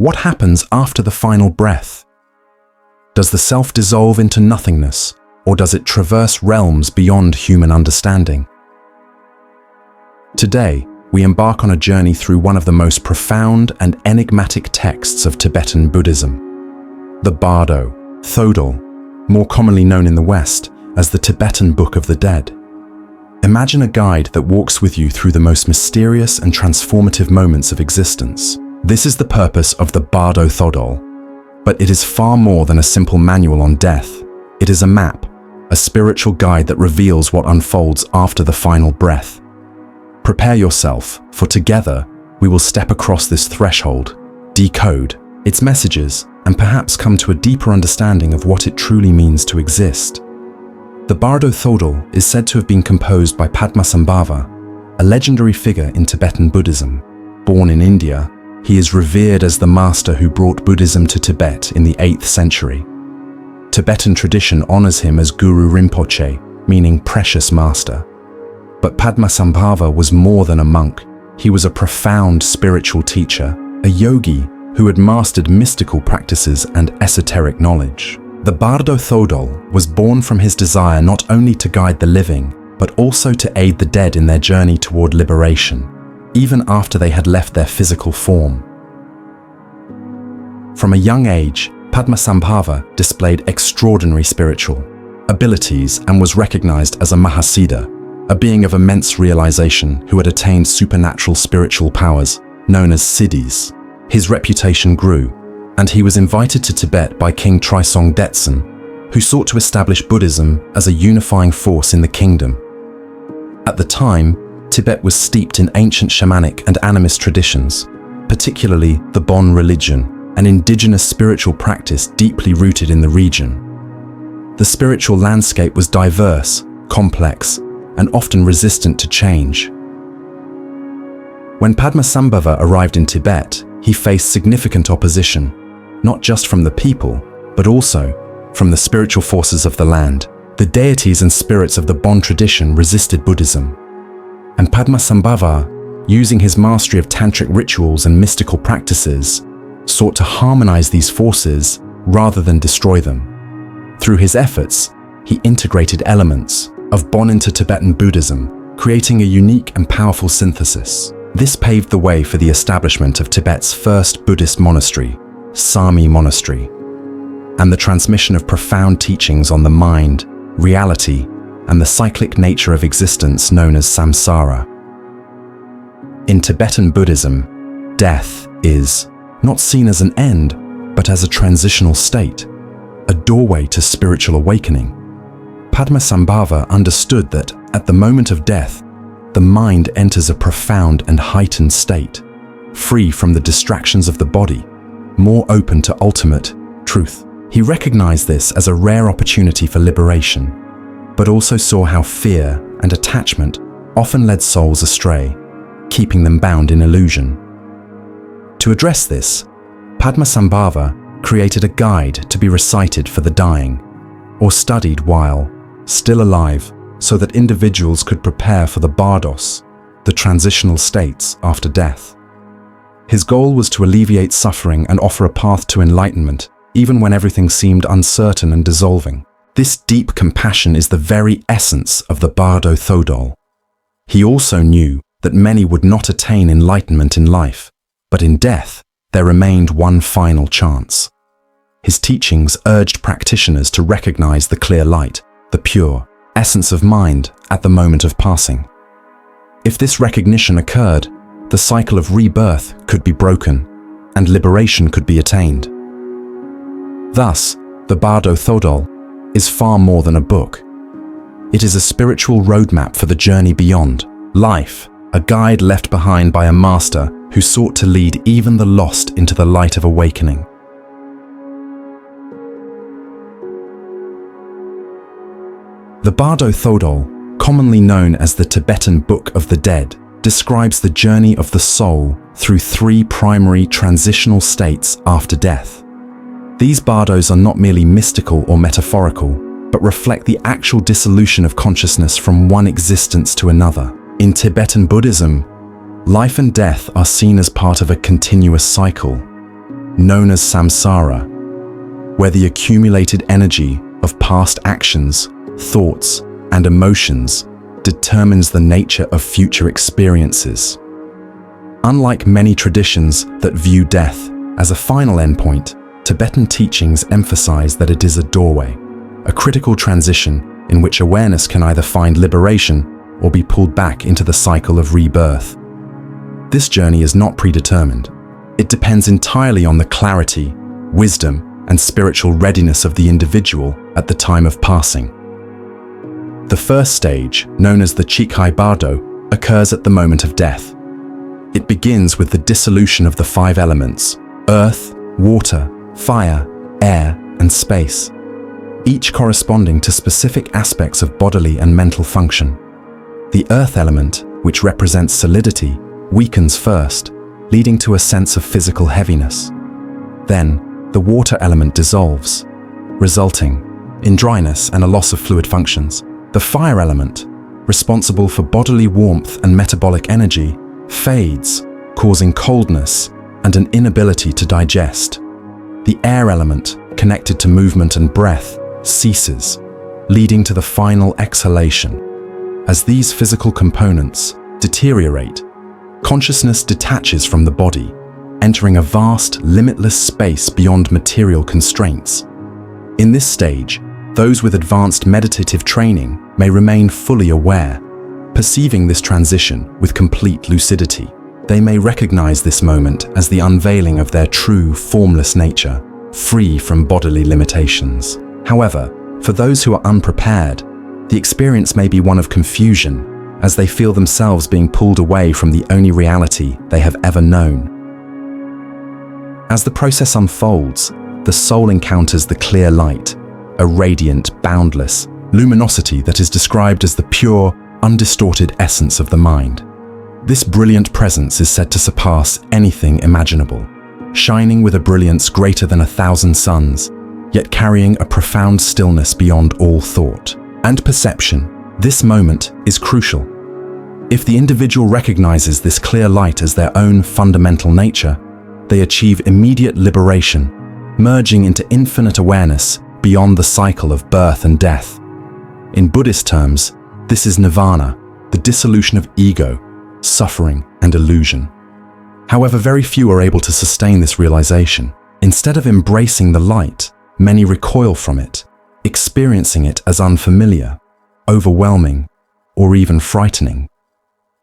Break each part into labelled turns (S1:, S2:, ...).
S1: What happens after the final breath? Does the self dissolve into nothingness, or does it traverse realms beyond human understanding? Today, we embark on a journey through one of the most profound and enigmatic texts of Tibetan Buddhism, the Bardo Thodol, more commonly known in the West as the Tibetan Book of the Dead. Imagine a guide that walks with you through the most mysterious and transformative moments of existence. This is the purpose of the Bardo Thodol, but it is far more than a simple manual on death. It is a map, a spiritual guide that reveals what unfolds after the final breath. Prepare yourself, for together we will step across this threshold, decode its messages, and perhaps come to a deeper understanding of what it truly means to exist. The Bardo Thodol is said to have been composed by Padmasambhava, a legendary figure in Tibetan Buddhism. Born in India, he is revered as the master who brought Buddhism to Tibet in the 8th century. Tibetan tradition honors him as Guru Rinpoche, meaning precious master. But Padmasambhava was more than a monk. He was a profound spiritual teacher, a yogi who had mastered mystical practices and esoteric knowledge. The Bardo Thodol was born from his desire not only to guide the living, but also to aid the dead in their journey toward liberation, even after they had left their physical form. From a young age, Padmasambhava displayed extraordinary spiritual abilities and was recognized as a Mahasiddha, a being of immense realization who had attained supernatural spiritual powers, known as siddhis. His reputation grew, and he was invited to Tibet by King Trisong Detsen, who sought to establish Buddhism as a unifying force in the kingdom. At the time, Tibet was steeped in ancient shamanic and animist traditions, particularly the Bon religion, an indigenous spiritual practice deeply rooted in the region. The spiritual landscape was diverse, complex, and often resistant to change. When Padmasambhava arrived in Tibet, he faced significant opposition, not just from the people, but also from the spiritual forces of the land. The deities and spirits of the Bon tradition resisted Buddhism, and Padmasambhava, using his mastery of tantric rituals and mystical practices, sought to harmonize these forces rather than destroy them. Through his efforts, he integrated elements of Bon into Tibetan Buddhism, creating a unique and powerful synthesis. This paved the way for the establishment of Tibet's first Buddhist monastery, Sami Monastery, and the transmission of profound teachings on the mind, reality, and the cyclic nature of existence known as samsara. In Tibetan Buddhism, death is not seen as an end, but as a transitional state, a doorway to spiritual awakening. Padmasambhava understood that at the moment of death, the mind enters a profound and heightened state, free from the distractions of the body, more open to ultimate truth. He recognized this as a rare opportunity for liberation, but also saw how fear and attachment often led souls astray, keeping them bound in illusion. To address this, Padmasambhava created a guide to be recited for the dying, or studied while still alive, so that individuals could prepare for the bardos, the transitional states after death. His goal was to alleviate suffering and offer a path to enlightenment, even when everything seemed uncertain and dissolving. This deep compassion is the very essence of the Bardo Thodol. He also knew that many would not attain enlightenment in life, but in death there remained one final chance. His teachings urged practitioners to recognize the clear light, the pure essence of mind at the moment of passing. If this recognition occurred, the cycle of rebirth could be broken, and liberation could be attained. Thus, the Bardo Thodol is far more than a book. It is a spiritual roadmap for the journey beyond life, a guide left behind by a master who sought to lead even the lost into the light of awakening. The Bardo Thodol, commonly known as the Tibetan Book of the Dead, describes the journey of the soul through 3 primary transitional states after death. These bardos are not merely mystical or metaphorical, but reflect the actual dissolution of consciousness from one existence to another. In Tibetan Buddhism, life and death are seen as part of a continuous cycle. known as samsara, where the accumulated energy of past actions, thoughts, and emotions determines the nature of future experiences. Unlike many traditions that view death as a final endpoint, Tibetan teachings emphasize that it is a doorway, a critical transition in which awareness can either find liberation or be pulled back into the cycle of rebirth. This journey is not predetermined. It depends entirely on the clarity, wisdom, and spiritual readiness of the individual at the time of passing. The first stage, known as the Chikai Bardo, occurs at the moment of death. It begins with the dissolution of the 5 elements: earth, water, fire, air, and space, each corresponding to specific aspects of bodily and mental function. The earth element, which represents solidity, weakens first, leading to a sense of physical heaviness. Then, the water element dissolves, resulting in dryness and a loss of fluid functions. The fire element, responsible for bodily warmth and metabolic energy, fades, causing coldness and an inability to digest. The air element, connected to movement and breath, ceases, leading to the final exhalation. As these physical components deteriorate, consciousness detaches from the body, entering a vast, limitless space beyond material constraints. In this stage, those with advanced meditative training may remain fully aware, perceiving this transition with complete lucidity. They may recognize this moment as the unveiling of their true, formless nature, free from bodily limitations. However, for those who are unprepared, the experience may be one of confusion, as they feel themselves being pulled away from the only reality they have ever known. As the process unfolds, the soul encounters the clear light, a radiant, boundless luminosity that is described as the pure, undistorted essence of the mind. This brilliant presence is said to surpass anything imaginable, shining with a brilliance greater than 1,000 suns, yet carrying a profound stillness beyond all thought and perception. This moment is crucial. If the individual recognizes this clear light as their own fundamental nature, they achieve immediate liberation, merging into infinite awareness beyond the cycle of birth and death. In Buddhist terms, this is nirvana, the dissolution of ego, suffering, and illusion. However, very few are able to sustain this realization. Instead of embracing the light, many recoil from it, experiencing it as unfamiliar, overwhelming, or even frightening.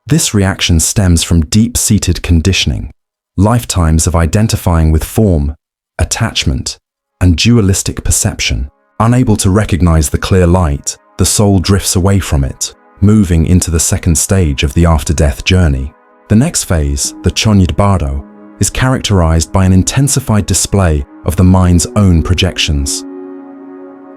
S1: This reaction stems from deep-seated conditioning, lifetimes of identifying with form, attachment, and dualistic perception. Unable to recognize the clear light, the soul drifts away from it, moving into the second stage of the after-death journey. The next phase, the Chonyid Bardo, is characterized by an intensified display of the mind's own projections.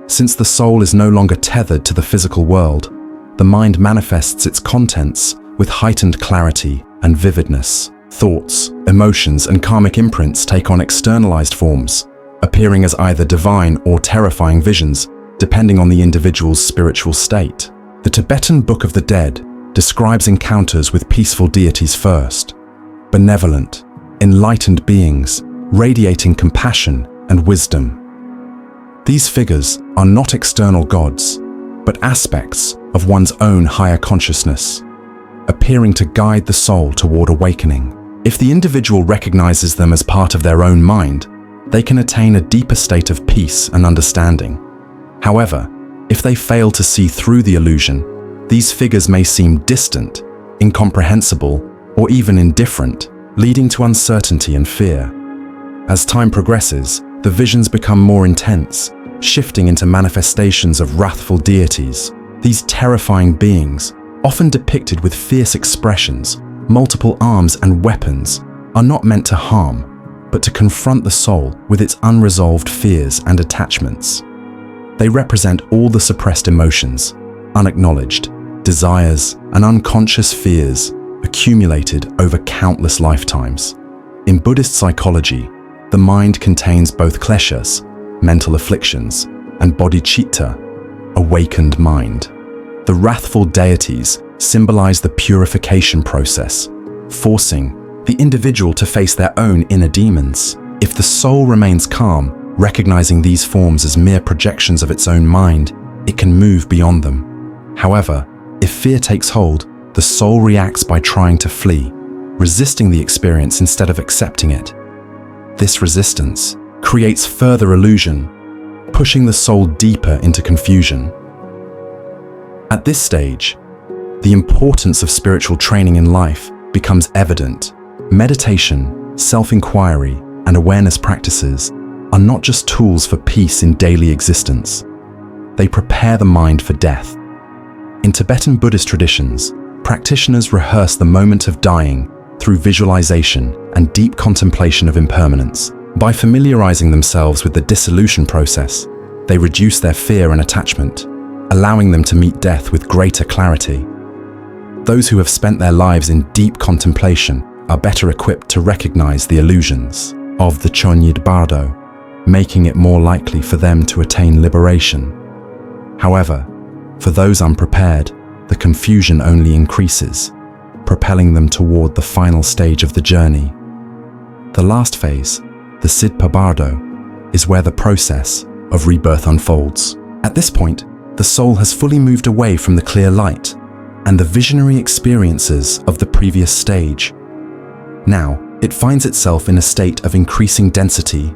S1: Since the soul is no longer tethered to the physical world, the mind manifests its contents with heightened clarity and vividness. Thoughts, emotions, and karmic imprints take on externalized forms, appearing as either divine or terrifying visions, depending on the individual's spiritual state. The Tibetan Book of the Dead describes encounters with peaceful deities first, benevolent, enlightened beings, radiating compassion and wisdom. These figures are not external gods, but aspects of one's own higher consciousness, appearing to guide the soul toward awakening. If the individual recognizes them as part of their own mind, they can attain a deeper state of peace and understanding. However, if they fail to see through the illusion, these figures may seem distant, incomprehensible, or even indifferent, leading to uncertainty and fear. As time progresses, the visions become more intense, shifting into manifestations of wrathful deities. These terrifying beings, often depicted with fierce expressions, multiple arms and weapons, are not meant to harm, but to confront the soul with its unresolved fears and attachments. They represent all the suppressed emotions, unacknowledged desires, and unconscious fears accumulated over countless lifetimes. In Buddhist psychology, the mind contains both kleshas, mental afflictions, and bodhicitta, awakened mind. The wrathful deities symbolize the purification process, forcing the individual to face their own inner demons. If the soul remains calm, recognizing these forms as mere projections of its own mind, it can move beyond them. However, if fear takes hold, the soul reacts by trying to flee, resisting the experience instead of accepting it. This resistance creates further illusion, pushing the soul deeper into confusion. At this stage, the importance of spiritual training in life becomes evident. Meditation, self-inquiry, and awareness practices are not just tools for peace in daily existence. They prepare the mind for death. In Tibetan Buddhist traditions, practitioners rehearse the moment of dying through visualization and deep contemplation of impermanence. By familiarizing themselves with the dissolution process, they reduce their fear and attachment, allowing them to meet death with greater clarity. Those who have spent their lives in deep contemplation are better equipped to recognize the illusions of the Chonyid Bardo, making it more likely for them to attain liberation. However, for those unprepared, the confusion only increases, propelling them toward the final stage of the journey. The last phase, the Sidpa Bardo, is where the process of rebirth unfolds. At this point, the soul has fully moved away from the clear light and the visionary experiences of the previous stage. Now, it finds itself in a state of increasing density,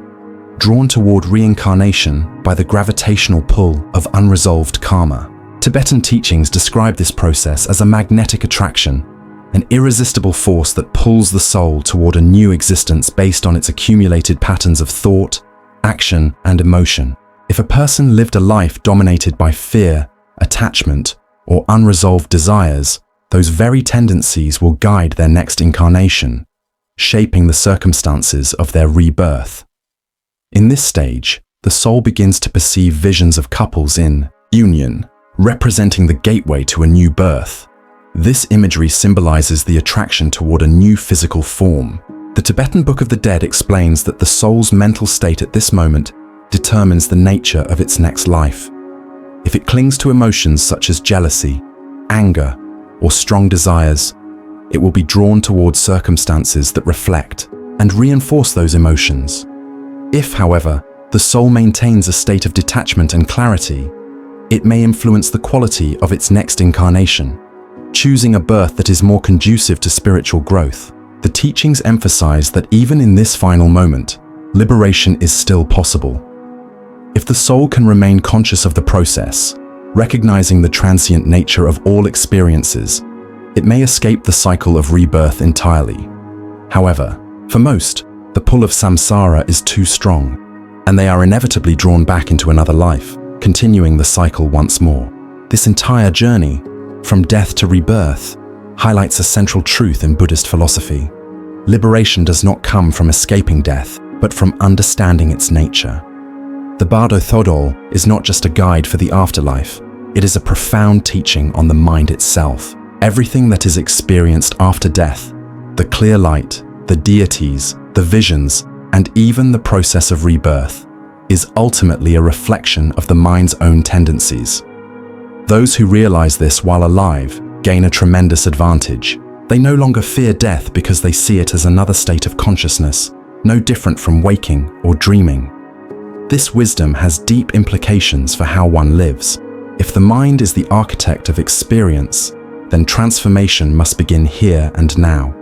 S1: drawn toward reincarnation by the gravitational pull of unresolved karma. Tibetan teachings describe this process as a magnetic attraction, an irresistible force that pulls the soul toward a new existence based on its accumulated patterns of thought, action, and emotion. If a person lived a life dominated by fear, attachment, or unresolved desires, those very tendencies will guide their next incarnation, shaping the circumstances of their rebirth. In this stage, the soul begins to perceive visions of couples in union, representing the gateway to a new birth. This imagery symbolizes the attraction toward a new physical form. The Tibetan Book of the Dead explains that the soul's mental state at this moment determines the nature of its next life. If it clings to emotions such as jealousy, anger, or strong desires, it will be drawn towards circumstances that reflect and reinforce those emotions. If, however, the soul maintains a state of detachment and clarity, it may influence the quality of its next incarnation, choosing a birth that is more conducive to spiritual growth. The teachings emphasize that even in this final moment, liberation is still possible. If the soul can remain conscious of the process, recognizing the transient nature of all experiences, it may escape the cycle of rebirth entirely. However, for most, the pull of samsara is too strong, and they are inevitably drawn back into another life, continuing the cycle once more. This entire journey, from death to rebirth, highlights a central truth in Buddhist philosophy. Liberation does not come from escaping death, but from understanding its nature. The Bardo Thodol is not just a guide for the afterlife, it is a profound teaching on the mind itself. Everything that is experienced after death, the clear light, the deities, the visions, and even the process of rebirth, is ultimately a reflection of the mind's own tendencies. Those who realize this while alive gain a tremendous advantage. They no longer fear death because they see it as another state of consciousness, no different from waking or dreaming. This wisdom has deep implications for how one lives. If the mind is the architect of experience, then transformation must begin here and now.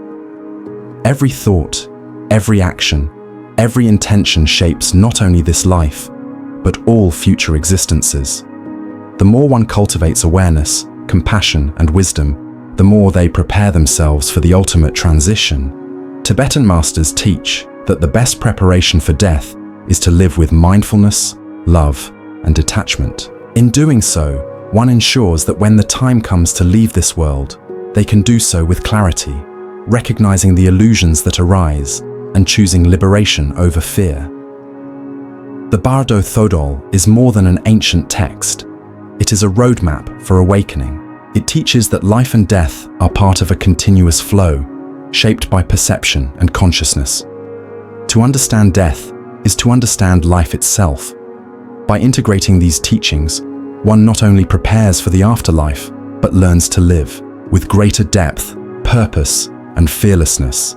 S1: Every thought, every action, every intention shapes not only this life, but all future existences. The more one cultivates awareness, compassion, and wisdom, the more they prepare themselves for the ultimate transition. Tibetan masters teach that the best preparation for death is to live with mindfulness, love, and detachment. In doing so, one ensures that when the time comes to leave this world, they can do so with clarity, recognizing the illusions that arise and choosing liberation over fear. The Bardo Thodol is more than an ancient text. It is a roadmap for awakening. It teaches that life and death are part of a continuous flow, shaped by perception and consciousness. To understand death is to understand life itself. By integrating these teachings, one not only prepares for the afterlife, but learns to live with greater depth, purpose, and fearlessness.